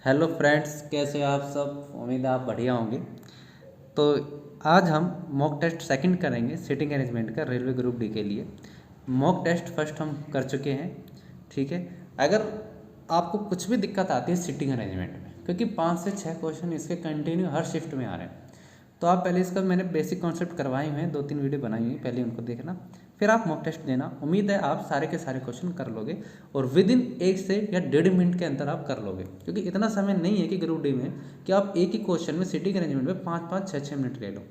Hello friends, कैसे हो आप सब। उम्मीद है आप बढ़िया होंगे। तो आज हम मॉक टेस्ट सेकंड करेंगे सिटिंग अरेंजमेंट का रेलवे ग्रुप डी के लिए। मॉक टेस्ट फर्स्ट हम कर चुके हैं, ठीक है। अगर आपको कुछ भी दिक्कत आती है सिटिंग अरेंजमेंट में, क्योंकि 5 से 6 क्वेश्चन इसके कंटिन्यू हर शिफ्ट में आ रहे हैं, तो आप पहले इसका मैंने बेसिक कॉन्सेप्ट करवाए हुए हैं, 2-3 वीडियो बनाई हुई, पहले उनको देखना, फिर आप मॉक टेस्ट देना। उम्मीद है आप सारे के सारे क्वेश्चन कर लोगे और विद इन 1 से या 1.5 मिनट के अंदर आप कर लोगे, क्योंकि इतना समय नहीं है कि ग्रुप डी में कि आप एक ही क्वेश्चन में सिटिंग अरेंजमेंट में 5-5, 6-6 मिनट ले लो।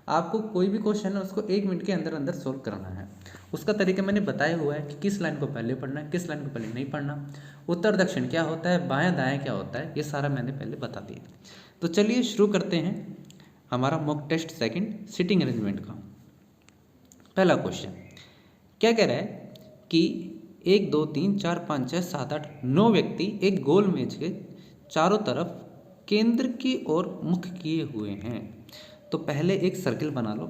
आपको कोई भी क्वेश्चन है उसको 1 मिनट के अंदर अंदर सोल्व करना है। उसका तरीका मैंने बताया हुआ है कि किस लाइन को पहले पढ़ना है, किस लाइन को पहले नहीं पढ़ना, उत्तर दक्षिण क्या होता है, बायां दायां क्या होता है, ये सारा मैंने पहले बता दिया। तो चलिए शुरू करते हैं हमारा mock test second sitting arrangement का। पहला क्वेश्चन क्या कह रहा है कि 1 2 3 4 5 6 7 8 9 व्यक्ति एक गोल मेज के चारों तरफ केंद्र की ओर मुख किए हुए हैं। तो पहले एक सर्किल बना लो,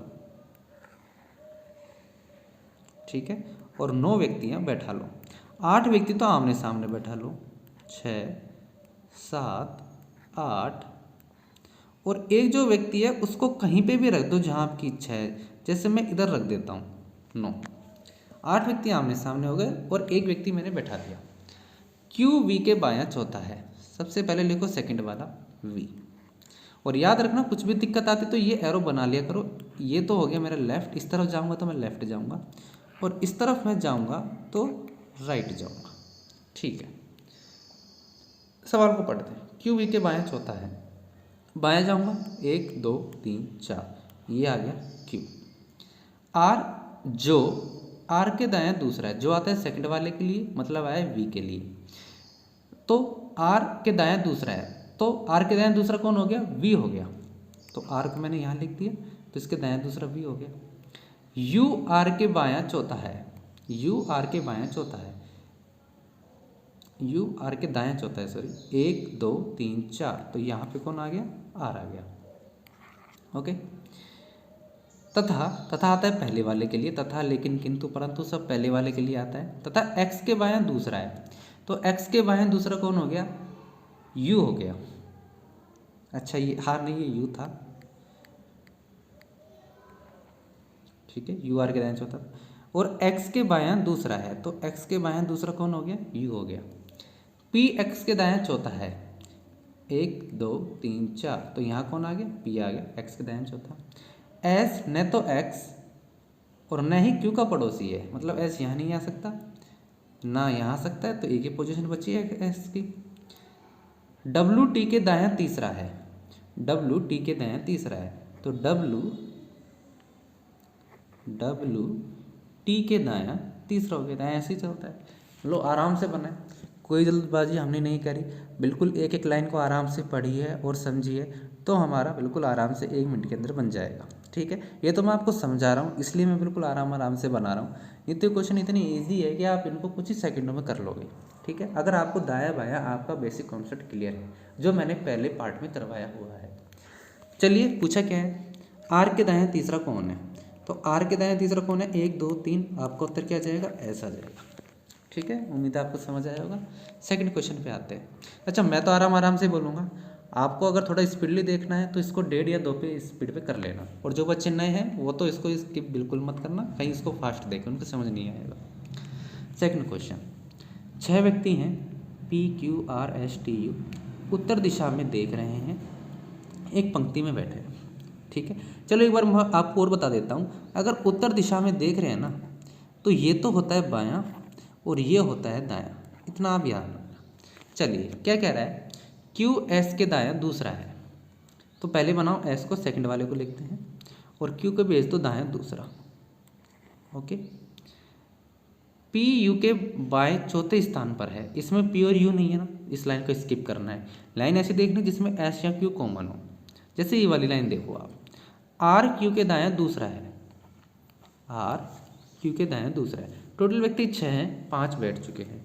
ठीक है, और 9 व्यक्तियां बैठा लो। 8 व्यक्ति तो आमने सामने बैठा लो, 6 7 8, और एक जो व्यक्ति है उसको कहीं पे भी रख दो जहां आपकी इच्छा है। जैसे मैं इधर रख देता हूँ 9। 8 व्यक्ति आमने सामने हो गए और एक व्यक्ति मैंने बैठा दिया। क्यू वी के बायां चौथा है। सबसे पहले लिखो सेकंड वाला वी, और याद रखना कुछ भी दिक्कत आती तो ये एरो बना लिया करो। ये तो हो गया मेरा लेफ्ट, इस तरफ जाऊंगा तो मैं लेफ्ट जाऊंगा, और इस तरफ मैं जाऊंगा तो राइट जाऊंगा, ठीक है। सवाल को पढ़ते हैं। क्यू वी के बायां चौथा है, बायां जाऊंगा 1 2 3 4, ये आ गया क्यू। आर जो आर के दायां दूसरा है, जो आता है सेकंड वाले के लिए, मतलब आया वी के लिए। तो आर के दायां दूसरा है, तो आर के दायां दूसरा कौन हो गया, वी हो गया। तो आर को मैंने यहाँ लिख दिया, तो इसके दायां दूसरा वी हो गया। यू आर के बायां चौथा है, यू आर के बायां चौथा है, यू आर के दायां चौथा है, सॉरी। 1 2 3 4, तो यहाँ पे कौन आ गया, आर आ गया, ओके। तथा तथा आता है पहले वाले के लिए, तथा लेकिन किंतु परंतु सब पहले वाले के लिए आता है। तथा एक्स के बायां दूसरा है, तो एक्स के बायां दूसरा कौन हो गया, यू हो गया। अच्छा ये हार नहीं, ये यू था, ठीक है। यू आर के दायां चौथा, और एक्स के बायां दूसरा है, तो एक्स के बायां दूसरा कौन हो गया, यू हो गया। पी एक्स के दायां चौथा है, 1 2 3 4, तो यहाँ कौन आ गया, पी आ गया, एक्स के दायां चौथा। एस न तो एक्स और न ही क्यू का पड़ोसी है, मतलब एस यहाँ नहीं आ सकता ना यहाँ आ सकता है, तो एक ही पोजीशन बची है एस की। डब्लू टी के दायां तीसरा है, डब्लू टी के दायां तीसरा है, तो डब्लू टी के दायां तीसरा हो गया। ऐसे ही चलता है, लो आराम से बनाए, कोई जल्दबाजी हमने नहीं करी, बिल्कुल एक एक लाइन को आराम से पढ़िए और समझिए, तो हमारा बिल्कुल आराम से 1 मिनट के अंदर बन जाएगा, ठीक है। ये तो मैं आपको समझा रहा हूँ, इसलिए मैं बिल्कुल आराम से बना रहा हूँ। ये तो क्वेश्चन इतनी ईजी है कि आप इनको कुछ ही सेकंडों में कर लोगे, ठीक है, अगर आपको दाया बाया आपका बेसिक कॉन्सेप्ट क्लियर है, जो मैंने पहले पार्ट में करवाया हुआ है। चलिए पूछा क्या है, आर के दायां तीसरा कौन है, तो आर के दायां तीसरा कौन है, 1 2 3, आपका उत्तर क्या जाएगा, ऐसा जाएगा, ठीक है। उम्मीद है आपको समझ आया होगा। सेकंड क्वेश्चन पे आते हैं। अच्छा मैं तो आराम से बोलूँगा, आपको अगर थोड़ा स्पीडली देखना है तो इसको 1.5 या 2 पे स्पीड पे कर लेना, और जो बच्चे नए हैं वो तो इसको स्किप बिल्कुल मत करना, कहीं इसको फास्ट देखें, उनको समझ नहीं आएगा। सेकंड क्वेश्चन, 6 व्यक्ति हैं, P Q R S T U, उत्तर दिशा में देख रहे हैं, एक पंक्ति में बैठे हैं, ठीक है। चलो एक बार मैं आपको और बता देता हूँ, अगर उत्तर दिशा में देख रहे हैं ना, तो ये तो होता है बायां और ये होता है दायां, इतना आप याद रखना। चलिए क्या कह रहा है, क्यू एस के दायां दूसरा है, तो पहले बनाओ एस को, सेकंड वाले को लिखते हैं, और क्यू को भेज दो दायां दूसरा, ओके। पी यू के बाएं चौथे स्थान पर है, इसमें पी और यू नहीं है ना, इस लाइन को स्किप करना है। लाइन ऐसी देखनी जिसमें एस या क्यू कॉमन हो, जैसे ये वाली लाइन देखो आप। आर क्यू के दायां दूसरा है, आर क्यू के दायां दूसरा है, टोटल व्यक्ति 6 हैं, 5 बैठ चुके हैं।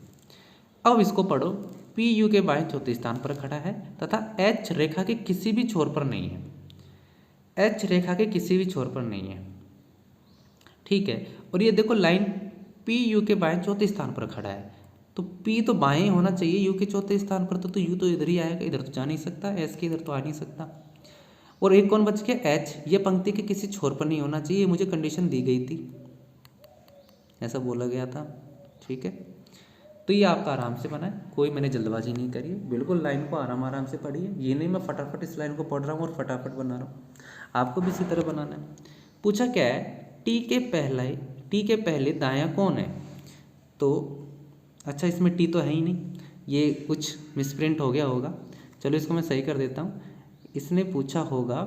अब इसको पढ़ो, पी यू के बाएं चौथे स्थान पर खड़ा है तथा एच रेखा के किसी भी छोर पर नहीं है, एच रेखा के किसी भी छोर पर नहीं है, ठीक है। और ये देखो लाइन पी यू के बाएं चौथे स्थान पर खड़ा है, तो पी तो बाएं ही होना चाहिए यू के चौथे स्थान पर, तो यू तो इधर ही आएगा, इधर तो जा नहीं सकता, एस के इधर तो आ नहीं सकता। और एक कौन बच गया, एच, ये पंक्ति के किसी छोर पर नहीं होना चाहिए, मुझे कंडीशन दी गई थी, ऐसा बोला गया था, ठीक है। तो ये आपका आराम से बना है, कोई मैंने जल्दबाजी नहीं करी है, बिल्कुल लाइन को आराम आराम से पढ़िए, ये नहीं मैं फटाफट इस लाइन को पढ़ रहा हूँ और फटाफट बना रहा हूँ, आपको भी इसी तरह बनाना है। पूछा क्या है, टी के पहले दायां कौन है, तो अच्छा इसमें टी तो है ही नहीं, ये कुछ मिसप्रिंट हो गया होगा, चलो इसको मैं सही कर देता हूँ। इसने पूछा होगा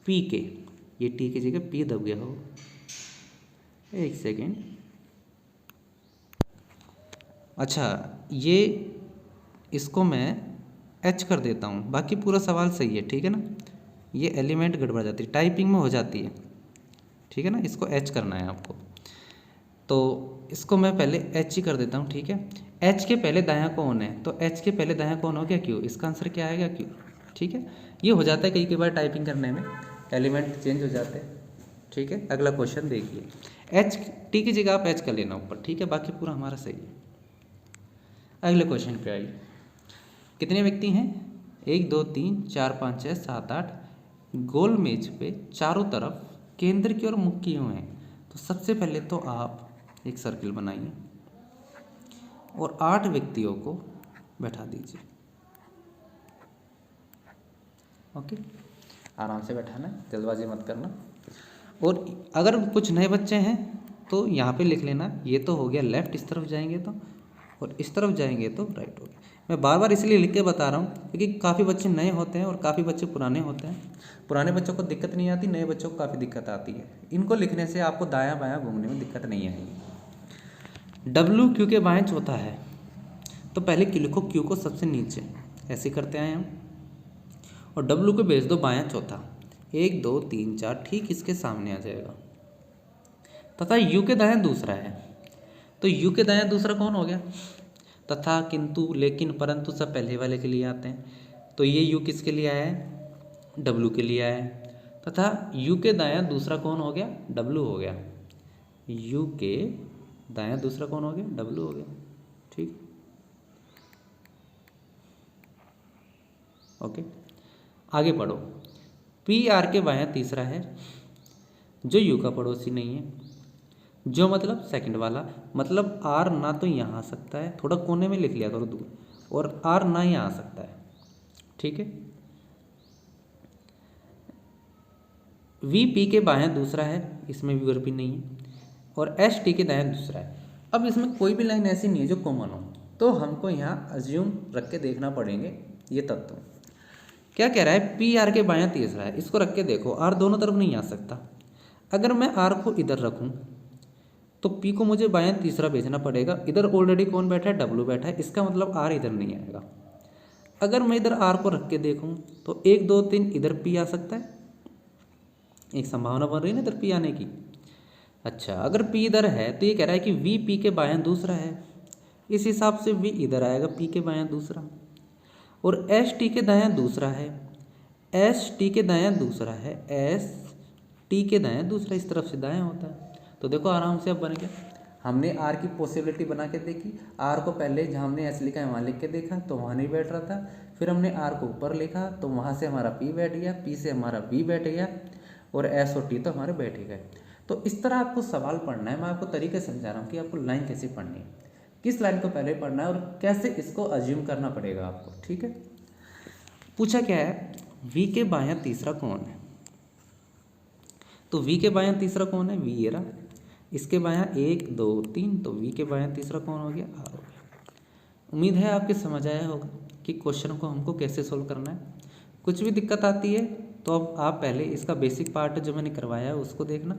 पी के, ये टी की जगह पी दब गया हो, एक सेकेंड, अच्छा ये इसको मैं एच कर देता हूँ, बाकी पूरा सवाल सही है, ठीक है ना, ये एलिमेंट गड़बड़ जाती है, टाइपिंग में हो जाती है, ठीक है ना, इसको एच करना है आपको, तो इसको मैं पहले एच ही कर देता हूँ, ठीक है। एच के पहले दायां कौन है, तो एच के पहले दायां कौन हो गया, क्यू, इसका आंसर क्या आएगा, क्यू, ठीक है। ये हो जाता है कई बार टाइपिंग करने में एलिमेंट चेंज हो जाते हैं, ठीक है। अगला क्वेश्चन देखिए, एच टी की जगह आप एच कर लेना ऊपर, ठीक है, बाकी पूरा हमारा सही है। अगले क्वेश्चन पे आइए, कितने व्यक्ति हैं, 1 2 3 4 5 6 7 8, गोल मेज पे चारों तरफ केंद्र की ओर मुख किए हुए हैं। तो सबसे पहले तो आप एक सर्किल बनाइए और 8 व्यक्तियों को बैठा दीजिए, ओके, आराम से बैठाना है, जल्दबाजी मत करना। और अगर कुछ नए बच्चे हैं तो यहाँ पे लिख लेना, ये तो हो गया लेफ्ट, इस तरफ जाएंगे तो, और इस तरफ जाएंगे तो राइट हो गया। मैं बार बार इसलिए लिख के बता रहा हूँ क्योंकि काफ़ी बच्चे नए होते हैं और काफ़ी बच्चे पुराने होते हैं, पुराने बच्चों को दिक्कत नहीं आती, नए बच्चों को काफ़ी दिक्कत आती है। इनको लिखने से आपको दायां बायां घूमने में दिक्कत नहीं आएगी। डब्ल्यू क्यू के बाएं चौथा है, तो पहले लिखो क्यू को सबसे नीचे, ऐसे करते आए हम, और डब्ल्यू को भेज दो बायां चौथा, 1 2 3 4 ठीक इसके सामने आ जाएगा। तथा यू के दायां दूसरा है, तो यू के दायां दूसरा कौन हो गया, तथा, किंतु, लेकिन, परंतु सब पहले वाले के लिए आते हैं, तो ये यू किसके लिए आया है, डब्लू के लिए आया है। तथा यू के दायां दूसरा कौन हो गया, डब्लू हो गया, यू के दायां दूसरा कौन हो गया, डब्लू हो गया, ठीक, ओके। आगे पढ़ो, पी आर के बायां तीसरा है, जो यू का पड़ोसी नहीं है, जो मतलब सेकंड वाला, मतलब आर ना तो यहाँ आ सकता है, थोड़ा कोने में लिख लिया करो दूर, और आर ना यहाँ आ सकता है, ठीक है। वी पी के बायां दूसरा है, इसमें भी वर्ब भी नहीं है, और एस टी के दायां दूसरा है। अब इसमें कोई भी लाइन ऐसी नहीं है जो कॉमन हो, तो हमको यहाँ अज्यूम रख के देखना पड़ेंगे ये तत्व। क्या कह रहा है, पी आर के बायां तीसरा है, इसको रख के देखो, आर दोनों तरफ नहीं आ सकता, अगर मैं आर को इधर रखूँ तो पी को मुझे बायां तीसरा भेजना पड़ेगा, इधर ऑलरेडी कौन बैठा है, डब्लू बैठा है, इसका मतलब आर इधर नहीं आएगा। अगर मैं इधर आर को रख के देखूं तो 1 2 3 इधर पी आ सकता है, एक संभावना बन रही है ना इधर पी आने की। अच्छा, अगर पी इधर है तो ये कह रहा है कि वी पी के बायां दूसरा है, इस हिसाब से वी इधर आएगा, पी के बायां दूसरा, और एस टी के दायां दूसरा है, एस टी के दायां दूसरा है, एस टी के दायां दूसरा, इस तरफ से दायां होता है। तो देखो आराम से अब बन गया, हमने आर की पॉसिबिलिटी बना के देखी, आर को पहले जहाँ हमने एस लिखा है वहाँ लिख के देखा तो वहाँ नहीं बैठ रहा था, फिर हमने आर को ऊपर लिखा तो वहाँ से हमारा पी बैठ गया, पी से हमारा वी बैठ गया, और एस और टी तो हमारे बैठ ही गए। तो इस तरह आपको सवाल पढ़ना है, मैं आपको तरीके समझा रहा हूँ कि आपको लाइन कैसे पढ़नी है, किस लाइन को पहले पढ़ना है और कैसे इसको अज्यूम करना पड़ेगा आपको, ठीक है। पूछा क्या है, वी के बायां तीसरा कौन है, तो वी के बायां तीसरा कौन है, वी ये रहा, इसके बायां 1 2 3, तो वी के बायां तीसरा कौन हो गया, आर हो गया। उम्मीद है आपके समझ आया होगा कि क्वेश्चन को हमको कैसे सोल्व करना है। कुछ भी दिक्कत आती है तो अब आप पहले इसका बेसिक पार्ट जो मैंने करवाया है उसको देखना,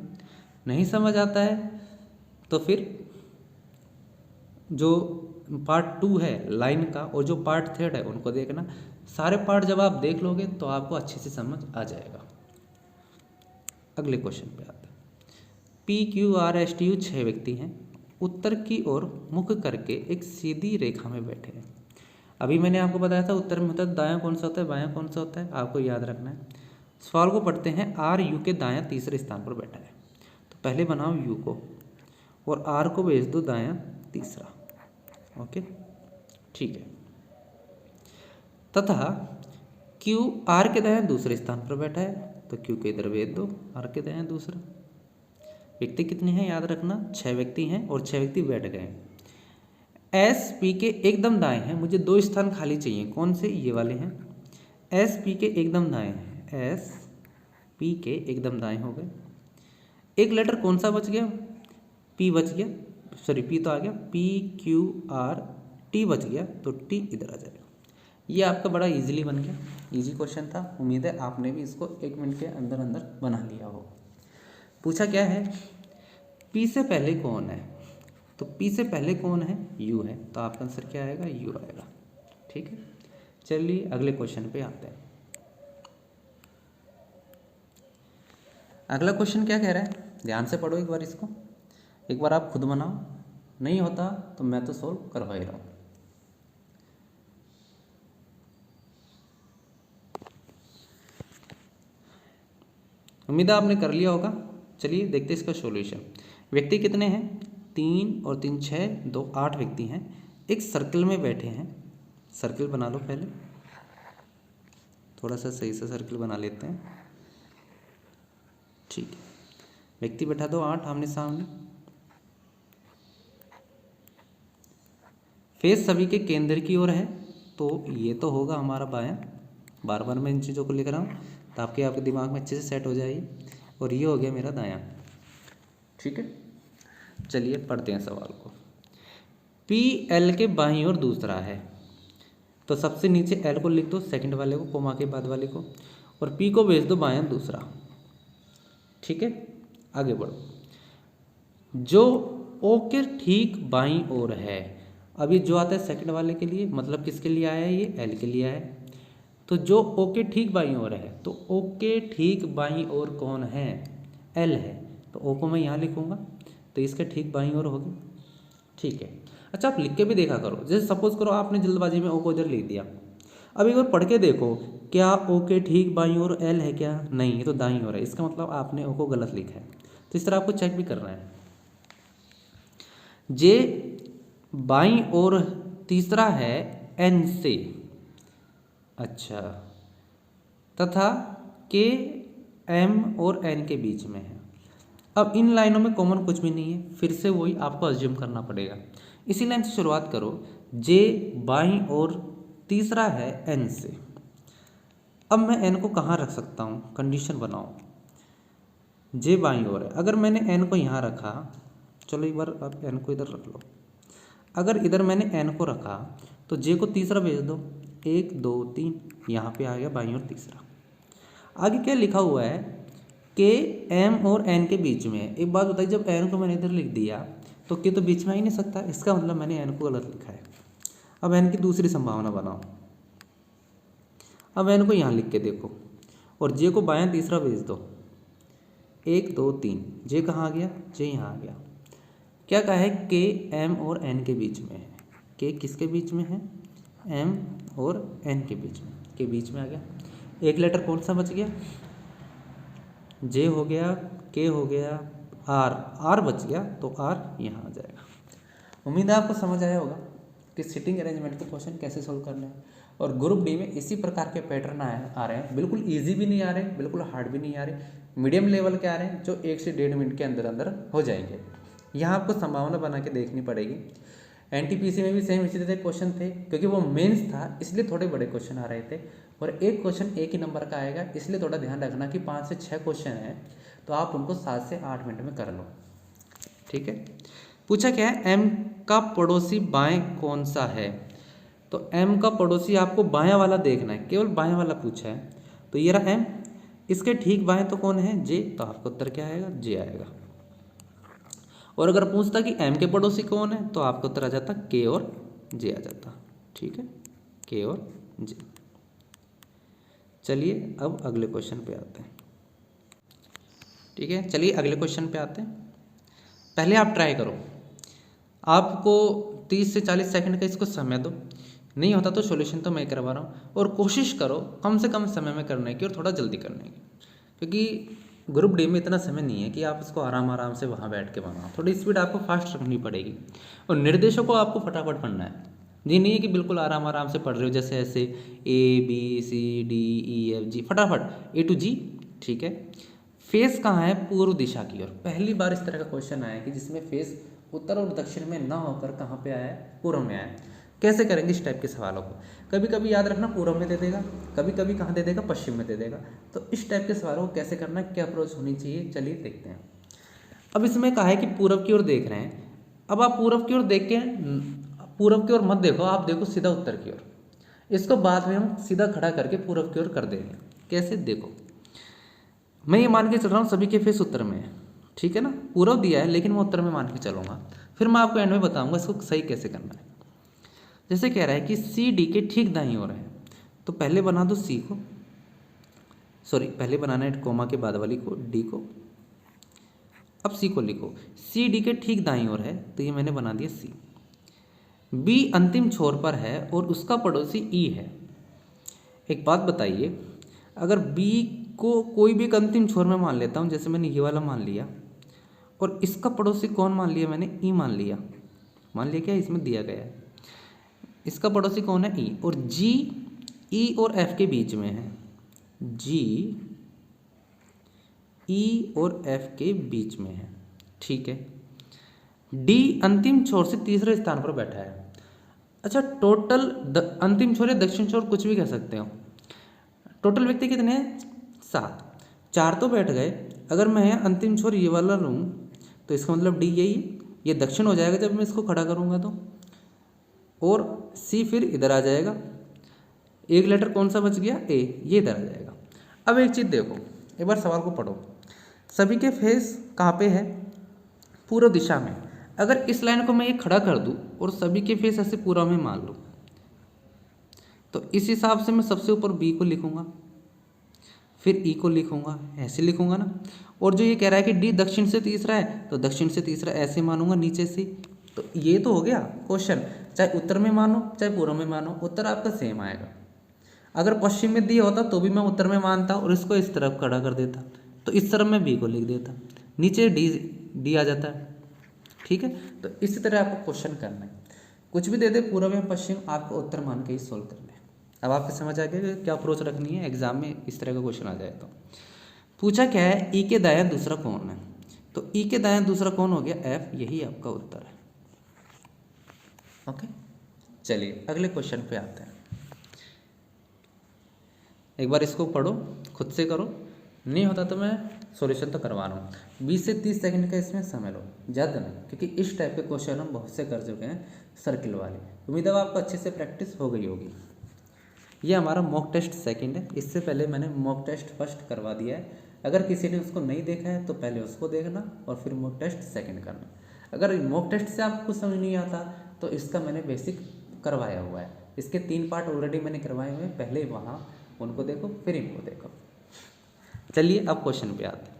नहीं समझ आता है तो फिर जो पार्ट 2 है लाइन का और जो पार्ट 3 है उनको देखना। सारे पार्ट जब आप देख लोगे तो आपको अच्छे से समझ आ जाएगा। अगले क्वेश्चन पे आते हैं। P Q R S T you 6 व्यक्ति हैं, उत्तर की ओर मुख करके एक सीधी रेखा में बैठे हैं। अभी मैंने आपको बताया था उत्तर में होता है दायां कौन सा होता है, बायां कौन सा होता है, आपको याद रखना है। सवाल को पढ़ते हैं, आर यू के दायां तीसरे स्थान पर बैठा है, तो पहले बनाओ यू को और आर को भेज दो दायां तीसरा, ओके, ठीक है। तथा क्यू आर के दाएं दूसरे स्थान पर बैठा है, तो क्यू के इधर भेज दो, आर के दाएं दूसरा। व्यक्ति कितने हैं याद रखना, 6 व्यक्ति हैं और 6 व्यक्ति बैठ गए हैं। एस पी के एकदम दाएं हैं, मुझे 2 स्थान खाली चाहिए, कौन से, ये वाले हैं। एस पी के एकदम दाएं हैं, एस पी के एकदम दाएं हो गए। एक लेटर कौन सा बच गया, पी बच गया, सॉरी पी तो आ गया, पी क्यू आर, टी बच गया, तो टी इधर आ जाएगा। ये आपका बड़ा इजीली बन गया, इजी क्वेश्चन था। उम्मीद है आपने भी इसको 1 मिनट के अंदर अंदर बना लिया हो। पूछा क्या है, पी से पहले कौन है, तो पी से पहले कौन है, यू है, तो आपका आंसर क्या आएगा, यू आएगा। ठीक है, चलिए अगले क्वेश्चन पे आते हैं। अगला क्वेश्चन क्या कह रहा है, ध्यान से पढ़ो एक बार इसको, एक बार आप खुद बनाओ, नहीं होता तो मैं तो सोल्व करवा ही रहा हूँ। उम्मीद है आपने कर लिया होगा। चलिए देखते हैं इसका सॉल्यूशन। व्यक्ति कितने हैं, 3 और 3 6, 2 8 व्यक्ति हैं, एक सर्कल में बैठे हैं। सर्कल बना लो पहले, थोड़ा सा सही से सर्कल बना लेते हैं। ठीक है, व्यक्ति बैठा दो 8 आमने सामने। फेस सभी के केंद्र की ओर है, तो ये तो होगा हमारा बायां। बार बार मैं इन चीज़ों को लिख रहा हूँ ताकि आपके दिमाग में अच्छे से सेट हो जाए। और ये हो गया मेरा दायां। ठीक है, चलिए पढ़ते हैं सवाल को। पी एल के बाईं ओर दूसरा है, तो सबसे नीचे एल को लिख दो, सेकंड वाले को, कोमा के बाद वाले को, और पी को भेज दो बायां दूसरा। ठीक है, आगे बढ़ो। जो ओ के ठीक बाईं ओर है, अब ये जो आता है सेकंड वाले के लिए, मतलब किसके लिए आया है, ये एल के लिए आया है। तो जो ओ के ठीक बाईं ओर है, तो ओ के ठीक बाईं ओर कौन है, एल है, तो ओ को मैं यहाँ लिखूंगा, तो इसके ठीक बाईं ओर होगी। ठीक है, अच्छा आप लिख के भी देखा करो, जैसे सपोज करो आपने जल्दबाजी में ओ को इधर लिख दिया, अब एक बार पढ़ के देखो, क्या ओ के ठीक बाईं ओर एल है क्या, नहीं, ये तो दाईं ओर है, इसका मतलब आपने ओ को गलत लिखा है। तो इस तरह आपको चेक भी करना है। जे बाईं ओर तीसरा है एन से, अच्छा, तथा के एम और एन के बीच में है। अब इन लाइनों में कॉमन कुछ भी नहीं है, फिर से वही आपको अज्यूम करना पड़ेगा। इसी लाइन से शुरुआत करो, जे बाईं ओर तीसरा है एन से। अब मैं एन को कहाँ रख सकता हूँ, कंडीशन बनाओ। जे बाईं ओर है, अगर मैंने एन को यहाँ रखा, चलो एक बार आप एन को इधर रख लो, अगर इधर मैंने एन को रखा तो जे को तीसरा भेज दो, 1 2 3, यहाँ पे आ गया बाईं ओर तीसरा। आगे क्या लिखा हुआ है, के एम और एन के बीच में है। एक बात बताइए, जब एन को मैंने इधर लिख दिया तो के तो बीच में आ ही नहीं सकता, इसका मतलब मैंने एन को गलत लिखा है। अब एन की दूसरी संभावना बनाओ, अब एन को यहाँ लिख के देखो और जे को बायां तीसरा भेज दो, 1 2 3, जे कहाँ आ गया, जे यहाँ आ गया। क्या कहा है, के एम और एन के बीच में है। के किसके बीच में है, एम और एन के बीच में, के बीच में आ गया। एक लेटर कौन सा बच गया, जे हो गया, के हो गया, आर, आर बच गया, तो आर यहाँ आ जाएगा। उम्मीद है आपको समझ आया होगा कि सिटिंग अरेंजमेंट के क्वेश्चन कैसे सोल्व करने हैं। और ग्रुप डी में इसी प्रकार के पैटर्न आ रहे हैं, बिल्कुल इजी भी नहीं आ रहे, बिल्कुल हार्ड भी नहीं आ रहे, मीडियम लेवल के आ रहे हैं, जो 1 से 1.5 मिनट के अंदर अंदर हो जाएंगे। यहाँ आपको संभावना बना के देखनी पड़ेगी। एनटीपीसी में भी सेम इसी तरह क्वेश्चन थे, क्योंकि वो मेंस था इसलिए थोड़े बड़े क्वेश्चन आ रहे थे, और एक क्वेश्चन एक ही नंबर का आएगा, इसलिए थोड़ा ध्यान रखना कि 5 से 6 क्वेश्चन हैं, तो आप उनको 7 से 8 मिनट में कर लो। ठीक है, पूछा क्या है, एम का पड़ोसी बाएं कौन सा है, तो एम का पड़ोसी आपको बायां वाला देखना है, केवल बायां वाला पूछा है, तो ये रहा एम, इसके ठीक बाएं तो कौन है, जे, तो आपका उत्तर क्या आएगा, जे आएगा। और अगर पूछता कि एम के पड़ोसी कौन है, तो आपका उत्तर आ जाता के और जे आ जाता। ठीक है, के और जे। चलिए अब अगले क्वेश्चन पे आते हैं। ठीक है, चलिए अगले क्वेश्चन पे आते हैं। पहले आप ट्राई करो, आपको 30 से 40 सेकंड का इसको समय दो, नहीं होता तो सॉल्यूशन तो मैं करवा रहा हूँ, और कोशिश करो कम से कम समय में करने की और थोड़ा जल्दी करने की, क्योंकि ग्रुप डी में इतना समय नहीं है कि आप इसको आराम आराम से वहाँ बैठ के बनाओ, थोड़ी स्पीड आपको फास्ट रखनी पड़ेगी और निर्देशों को आपको फटाफट पढ़ना है। ये नहीं है कि बिल्कुल आराम आराम से पढ़ रहे हो, जैसे ऐसे ABCDEFG फटाफट A to G, ठीक है। फेस कहाँ है? पूर्व दिशा की ओर। पहली बार इस तरह का क्वेश्चन आया कि जिसमें फेस उत्तर और दक्षिण में ना होकर कहाँ पे आया है? पूर्व में आया है। कैसे करेंगे इस टाइप के सवालों को? कभी कभी याद रखना पूर्व में दे देगा, कभी कभी कहाँ दे देगा? पश्चिम में दे देगा। तो इस टाइप के सवालों को कैसे करना है, क्या अप्रोच होनी चाहिए, चलिए देखते हैं। अब इसमें कहा है कि पूर्व की ओर देख रहे हैं। अब आप पूर्व की ओर देख के, पूर्व की ओर मत देखो, आप देखो सीधा उत्तर की ओर। इसको बाद में हम सीधा खड़ा करके पूर्व की ओर कर देंगे। कैसे? देखो, मैं ये मान के चल रहा हूँ सभी के फेस उत्तर में है, ठीक है ना। पूर्व दिया है लेकिन मैं उत्तर में मान के चलूँगा, फिर मैं आपको एंड में बताऊँगा इसको सही कैसे करना है। जैसे कह रहा है कि CD के ठीक दाईं ओर है, तो पहले बना दो C को, सॉरी पहले बनाना है कोमा के बाद वाली को, D को। अब C को लिखो, CD के ठीक दाईं ओर है, तो ये मैंने बना दिया C। B अंतिम छोर पर है और उसका पड़ोसी E है। एक बात बताइए, अगर B को कोई भी एक अंतिम छोर में मान लेता हूँ, जैसे मैंने ये वाला मान लिया, और इसका पड़ोसी कौन मान लिया मैंने? E मान लिया। मान लिया क्या? इसमें दिया गया है। इसका पड़ोसी कौन है? E। और G E और F के बीच में है। G E और F के बीच में है, ठीक है। D अंतिम छोर से तीसरे स्थान पर बैठा है। अच्छा, टोटल अंतिम छोर या दक्षिण छोर कुछ भी कह सकते हो। टोटल व्यक्ति कितने हैं? 7। 4 तो बैठ गए। अगर मैं अंतिम छोर ये वाला लूँ तो इसका मतलब D यही है, ये दक्षिण हो जाएगा जब मैं इसको खड़ा करूँगा तो, और C फिर इधर आ जाएगा। एक लेटर कौन सा बच गया? A, ये इधर आ जाएगा। अब एक चीज़ देखो, एक बार सवाल को पढ़ो। सभी के फेस कहाँ पे है? पूर्व दिशा में। अगर इस लाइन को मैं ये खड़ा कर दूँ और सभी के फेस ऐसे पूर्व में मान लूँ, तो इस हिसाब से मैं सबसे ऊपर B को लिखूँगा, फिर E को लिखूँगा, ऐसे लिखूँगा ना। और जो ये कह रहा है कि D दक्षिण से तीसरा है, तो दक्षिण से तीसरा ऐसे मानूंगा नीचे से। तो ये तो हो गया क्वेश्चन, चाहे उत्तर में मानो चाहे पूर्व में मानो, उत्तर आपका सेम आएगा। अगर पश्चिम में दिया होता तो भी मैं उत्तर में मानता और इसको इस तरफ खड़ा कर देता, तो इस तरफ मैं B को लिख देता, नीचे D आ जाता है, ठीक है। तो इसी तरह आपको क्वेश्चन करना है, कुछ भी दे दे पूर्व या पश्चिम, आपको उत्तर मान के ही सोल्व करना है। अब आपको समझ आ गया कि क्या अप्रोच रखनी है एग्जाम में इस तरह का क्वेश्चन आ जाए तो। पूछा क्या है? E के दायां दूसरा कौन है? तो E के दायां दूसरा कौन हो गया? F, यही आपका उत्तर है। ओके, चलिए अगले क्वेश्चन पे आते हैं। एक बार इसको पढ़ो, खुद से करो, नहीं होता तो मैं सॉल्यूशन तो करवा रहा हूँ। 20 से 30 सेकंड का इसमें समय लो, ज़्यादा नहीं, क्योंकि इस टाइप के क्वेश्चन हम बहुत से कर चुके हैं सर्किल वाले। उम्मीद है आपको अच्छे से प्रैक्टिस हो गई होगी। ये हमारा मॉक टेस्ट सेकंड है, इससे पहले मैंने मॉक टेस्ट फर्स्ट करवा दिया है। अगर किसी ने उसको नहीं देखा है तो पहले उसको देखना और फिर मॉक टेस्ट सेकंड करना। अगर मॉक टेस्ट से आपको कुछ समझ नहीं आता तो इसका मैंने बेसिक करवाया हुआ है, इसके 3 पार्ट ऑलरेडी मैंने करवाए हुए हैं, पहले वहाँ उनको देखो फिर इनको देखो। चलिए अब क्वेश्चन पे आते हैं।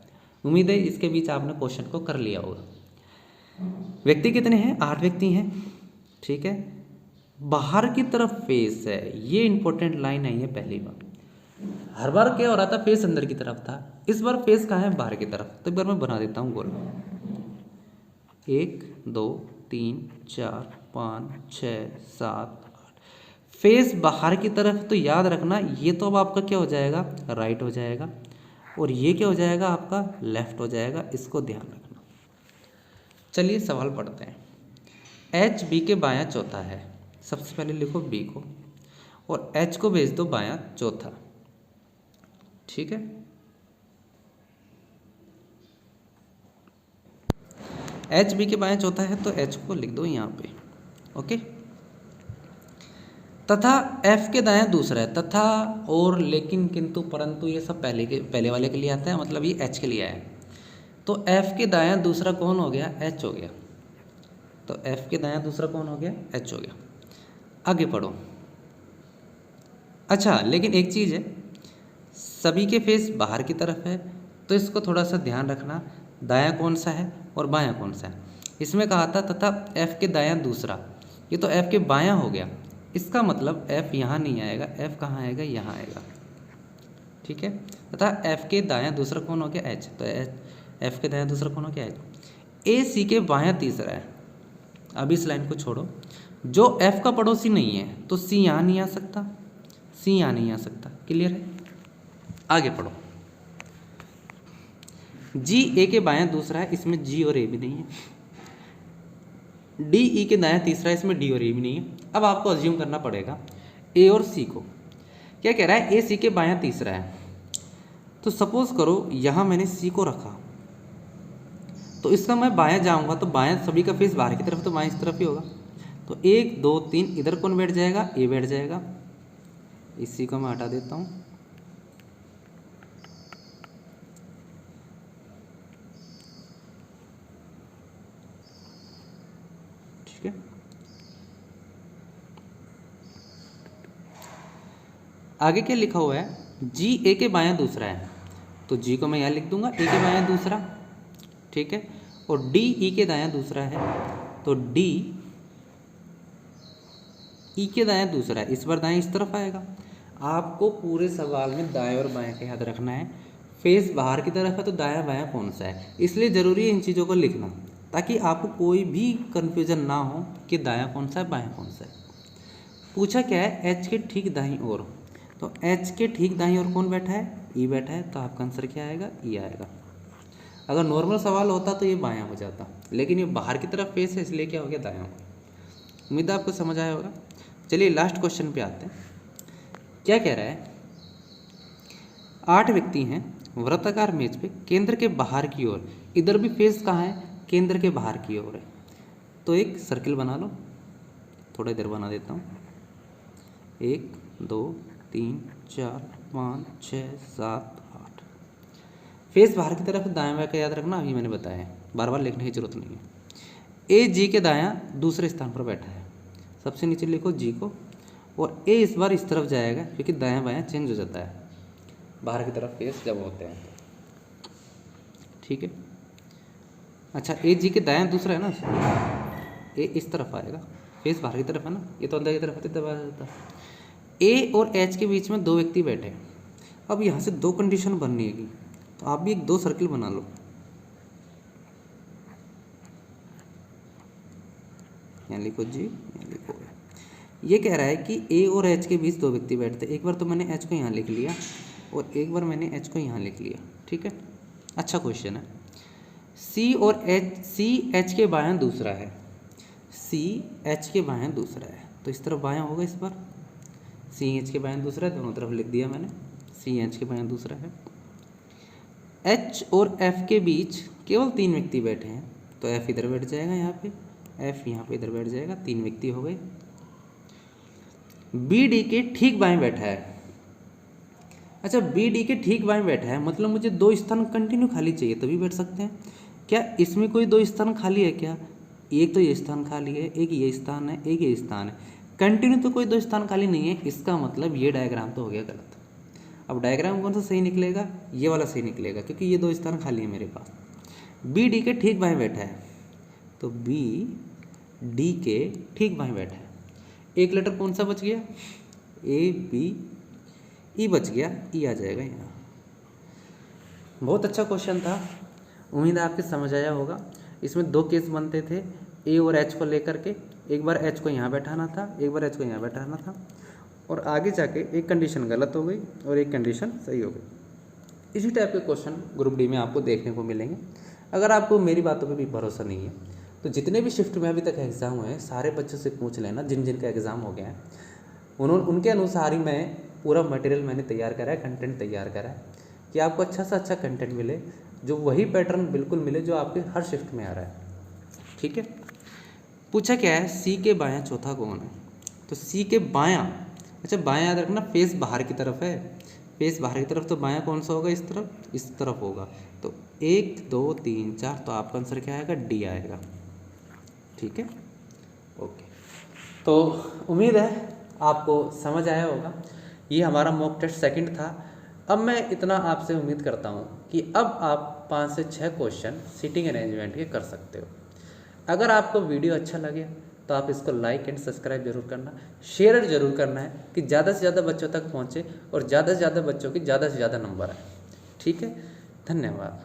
उम्मीद है इसके बीच आपने क्वेश्चन को कर लिया होगा। व्यक्ति कितने हैं? 8 व्यक्ति हैं, ठीक है। बाहर की तरफ फेस है, ये इंपॉर्टेंट लाइन आई है पहली बार। हर बार क्या हो रहा था? फेस अंदर की तरफ था, इस बार फेस कहाँ है? बाहर की तरफ। तो एक बार मैं बना देता हूँ गोल। 1 2 3 4 5 6 7 8, फेस बाहर की तरफ। तो याद रखना ये तो अब आपका क्या हो जाएगा? राइट हो जाएगा, और ये क्या हो जाएगा? आपका लेफ्ट हो जाएगा, इसको ध्यान रखना। चलिए सवाल पढ़ते हैं। H B के बायां चौथा है, सबसे पहले लिखो B को और H को भेज दो बायां चौथा, ठीक है। H B के बायां चौथा है तो H को लिख दो यहाँ पे, ओके। तथा F के दायां दूसरा है, तथा और लेकिन किंतु परंतु ये सब पहले वाले के लिए आता है, मतलब ये H के लिए आया है। तो F के दायां दूसरा कौन हो गया? H हो गया। तो F के दायां दूसरा कौन हो गया? H हो गया। आगे पढ़ो। अच्छा, लेकिन एक चीज़ है, सभी के फेस बाहर की तरफ है, तो इसको थोड़ा सा ध्यान रखना, दायां कौन सा है और बायां कौन सा है। इसमें कहा था तथा F के दायां दूसरा, ये तो F के बायां हो गया, इसका मतलब F यहाँ नहीं आएगा, F कहाँ आएगा? यहाँ आएगा। ठीक है, तथा एफ के दायां दूसरा कौन हो गया एच, तो एफ के दायां दूसरा कौन हो गया एच। ए सी के बायां तीसरा है। अब इस लाइन को छोड़ो, जो एफ का पड़ोसी नहीं है तो सी यहाँ नहीं आ सकता, सी यहाँ नहीं आ सकता। क्लियर है, आगे पढ़ो। जी ए के बायां दूसरा है, इसमें जी और ए भी नहीं है। डी ई के दायां तीसरा है, इसमें डी और ए भी नहीं है। अब आपको अज्यूम करना पड़ेगा ए और सी को। क्या कह रहा है, ए सी के बायां तीसरा है, तो सपोज करो यहाँ मैंने सी को रखा, तो इसका मैं बायां जाऊंगा तो बायां सभी का फेस बाहर की तरफ, तो बायां इस तरफ ही होगा। तो 1 2 3 इधर कौन बैठ जाएगा, ए बैठ जाएगा। इसी को मैं हटा देता हूँ। ठीक है, आगे क्या लिखा हुआ है, जी ए के बायां दूसरा है, तो जी को मैं यहाँ लिख दूंगा, ए के बायां दूसरा। ठीक है, और डी ई के दायां दूसरा है, तो डी ई के दायां दूसरा है, इस बार दाएं इस तरफ आएगा। आपको पूरे सवाल में दाएं और बाएं का याद रखना है। फेस बाहर की तरफ है तो दायां बायां कौन सा है, इसलिए ज़रूरी है इन चीज़ों को लिखना, ताकि आपको कोई भी कन्फ्यूजन ना हो कि दायां कौन सा है बायां कौन सा है। पूछा क्या है, एच के ठीक दाईं ओर, तो एच के ठीक दाईं ओर कौन बैठा है, ई बैठा है, तो आपका आंसर क्या आएगा, ई आएगा। अगर नॉर्मल सवाल होता तो ये बायां हो जाता, लेकिन ये बाहर की तरफ फेस है, इसलिए क्या हो गया, दायां। उम्मीद है आपको समझ आया होगा। चलिए लास्ट क्वेश्चन पे आते हैं। क्या कह रहा है, 8 व्यक्ति हैं वृत्ताकार मेज पे, केंद्र के बाहर की ओर, इधर भी फेस कहाँ है, केंद्र के बाहर की ओर है। तो एक सर्किल बना लो, थोड़ा इधर बना देता हूँ। 1 2 3 4 5 6 7 8। फेस बाहर की तरफ, दाएं बाएं का याद रखना, अभी मैंने बताया है, बार बार लिखने की जरूरत नहीं है। ए जी के दायां दूसरे स्थान पर बैठा है, सबसे नीचे लिखो जी को, और ए इस बार इस तरफ जाएगा क्योंकि दायां बायां चेंज हो जाता है बाहर की तरफ फेस जब होते हैं। ठीक है, अच्छा ए जी के दायां दूसरा है ना, ए इस तरफ आएगा, फेस बाहर की तरफ है ना, ये तो अंदर की तरफ आते दबा जाता है। ए और एच के बीच में 2 व्यक्ति बैठे हैं। अब यहाँ से 2 कंडीशन बननी है, तो आप भी 2 सर्किल बना लो। यहाँ लिखो जी, यहाँ लिखो। ये कह रहा है कि ए और एच के बीच 2 व्यक्ति बैठते। एक बार तो मैंने एच को यहाँ लिख लिया और एक बार मैंने एच को यहाँ लिख लिया। ठीक है, अच्छा क्वेश्चन है। सी और एच, सी एच के बायां दूसरा है, सी एच के बायां दूसरा है, तो इस तरफ बायां होगा, इस बार सी एच के बायां दूसरा है, दोनों तरफ लिख दिया मैंने, सी एच के बायां दूसरा है। एच और एफ के बीच केवल 3 व्यक्ति बैठे हैं, तो एफ इधर बैठ जाएगा, यहाँ पे एफ यहाँ पे इधर बैठ जाएगा, 3 व्यक्ति हो गए। बी डी के ठीक बाएं बैठा है। अच्छा, बी डी के ठीक बाएं बैठा है, मतलब मुझे 2 स्थान कंटिन्यू खाली चाहिए तभी बैठ सकते हैं। क्या इसमें कोई 2 स्थान खाली है क्या, एक तो ये स्थान खाली है, एक ये स्थान है, एक ये स्थान है, कंटिन्यू तो कोई 2 स्थान खाली नहीं है। इसका मतलब ये डायग्राम तो हो गया गलत। अब डायग्राम कौन सा सही निकलेगा, ये वाला सही निकलेगा, क्योंकि ये 2 स्थान खाली है मेरे पास। बी डी के ठीक बाएं बैठा है, तो बी डी के ठीक बाएं बैठा है। एक लेटर कौन सा बच गया, ए बी ई बच गया, ई आ जाएगा यहाँ। बहुत अच्छा क्वेश्चन था, उम्मीद है आपके समझ आया होगा। इसमें 2 केस बनते थे ए और एच को लेकर के, एक बार एच को यहाँ बैठाना था, एक बार एच को यहाँ बैठाना था, और आगे जाके एक कंडीशन गलत हो गई और एक कंडीशन सही हो गई। इसी टाइप के क्वेश्चन ग्रुप डी में आपको देखने को मिलेंगे। अगर आपको मेरी बातों पे भी भरोसा नहीं है तो जितने भी शिफ्ट में अभी तक एग्ज़ाम हुए हैं सारे बच्चों से पूछ लेना, जिन जिन का एग्ज़ाम हो गया है उनके अनुसार ही मैं पूरा मटेरियल मैंने तैयार करा है, कंटेंट तैयार करा है, कि आपको अच्छा से अच्छा कंटेंट मिले, जो वही पैटर्न बिल्कुल मिले जो आपके हर शिफ्ट में आ रहा है। ठीक है, पूछा क्या है, सी के बायां चौथा कौन है, तो सी के बायां, अच्छा बायां याद रखना, फेस बाहर की तरफ है, फेस बाहर की तरफ, तो बायां कौन सा होगा, इस तरफ होगा। तो 1 2 3 4, तो आपका आंसर क्या आएगा, डी आएगा। ठीक है, ओके। तो उम्मीद है आपको समझ आया होगा। ये हमारा मॉक टेस्ट सेकंड था। अब मैं इतना आपसे उम्मीद करता हूँ कि अब आप 5 से 6 क्वेश्चन सीटिंग अरेंजमेंट के कर सकते हो। अगर आपको वीडियो अच्छा लगे तो आप इसको लाइक एंड सब्सक्राइब जरूर करना, शेयर जरूर करना है कि ज़्यादा से ज़्यादा बच्चों तक पहुँचे और ज़्यादा से ज़्यादा बच्चों की ज़्यादा से ज़्यादा नंबर आए। ठीक है, धन्यवाद।